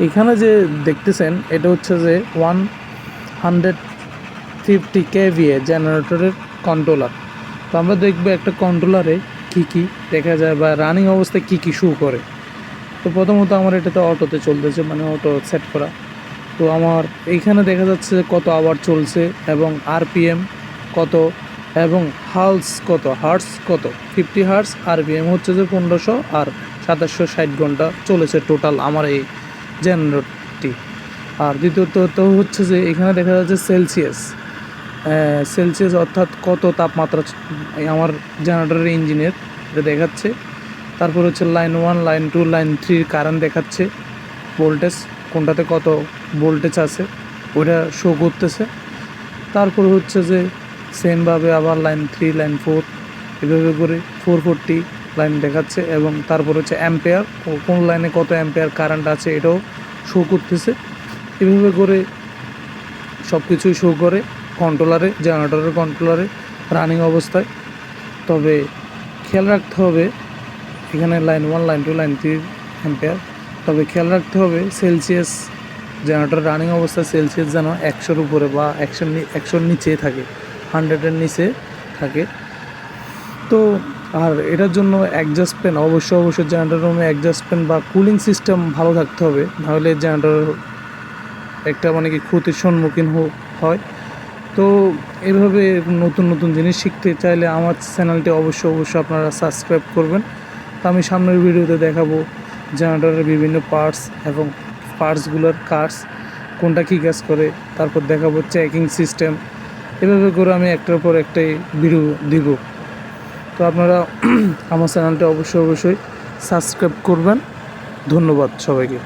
এখানে যে দেখতেছেন এটা হচ্ছে যে 150 kVA জেনারেটরের কন্ট্রোলার। তো আমরা দেখবো একটা কন্ট্রোলারে কি দেখা যায় বা রানিং অবস্থায় কি শো করে। তো প্রথমত আমার এটাতে অটোতে চলতেছে, মানে অটো সেট করা। তো আমার এইখানে দেখা যাচ্ছে কত আওয়ার চলছে এবং আরপিএম কত এবং হার্টস কত 50 হার্টস, আরপিএম হচ্ছে যে 1500 আর 2760 ঘন্টা চলেছে টোটাল আমার এই জেনারেটরটি। আর দ্বিতীয়ত তো হচ্ছে যে এখানে দেখা যাচ্ছে সেলসিয়াস অর্থাৎ কত তাপমাত্রা আমার জেনারেটরের ইঞ্জিনের এটা দেখাচ্ছে। তারপর হচ্ছে লাইন 1, লাইন 2, লাইন 3 কারেন্ট দেখাচ্ছে, ভোল্টেজ কোনটাতে কত ভোল্টেজ আছে ওইটা শো করতেছে। তারপর হচ্ছে যে সেমভাবে আবার লাইন 3, লাইন 4 এভাবে করে 440 লাইন দেখাচ্ছে এবং তারপর হচ্ছে অ্যাম্পেয়ার, কোন লাইনে কত অ্যাম্পেয়ার কারেন্ট আছে এটাও শো করতেছে। এভাবে করে সব কিছুই শো করে জেনারেটরের কন্ট্রোলারে রানিং অবস্থায়। তবে খেয়াল রাখতে হবে এখানে লাইন 1, লাইন 2, লাইন 3 অ্যাম্পেয়ার। তবে খেয়াল রাখতে হবে সেলসিয়াস জেনারেটর রানিং অবস্থায় সেলসিয়াস যেন 100-র উপরে বা 100-র নিচে থাকে, 100-এর নিচে থাকে। তো আর এটার জন্য অ্যাডজাস্ট ফ্যান অবশ্যই জেনারেটর রুমে অ্যাডজাস্ট ফ্যান বা কুলিং সিস্টেম ভালো থাকতে হবে, নাহলে জেনারেটর একটা মানে কি ক্ষতির সম্মুখীন হয়। তো এভাবে নতুন জিনিস শিখতে চাইলে আমার চ্যানেলটি অবশ্যই আপনারা সাবস্ক্রাইব করবেন। তো আমি সামনের ভিডিওতে দেখাবো জেনারেটরের বিভিন্ন পার্টস এবং পার্টসগুলোর কোনটা কী কাজ করে, তারপর দেখাবো চেকিং সিস্টেম। এভাবে করে আমি একটার পর একটাই ভিডিও দিব। তো আপনারা আমার চ্যানেলটি অবশ্যই সাবস্ক্রাইব করবেন। ধন্যবাদ সবাইকে।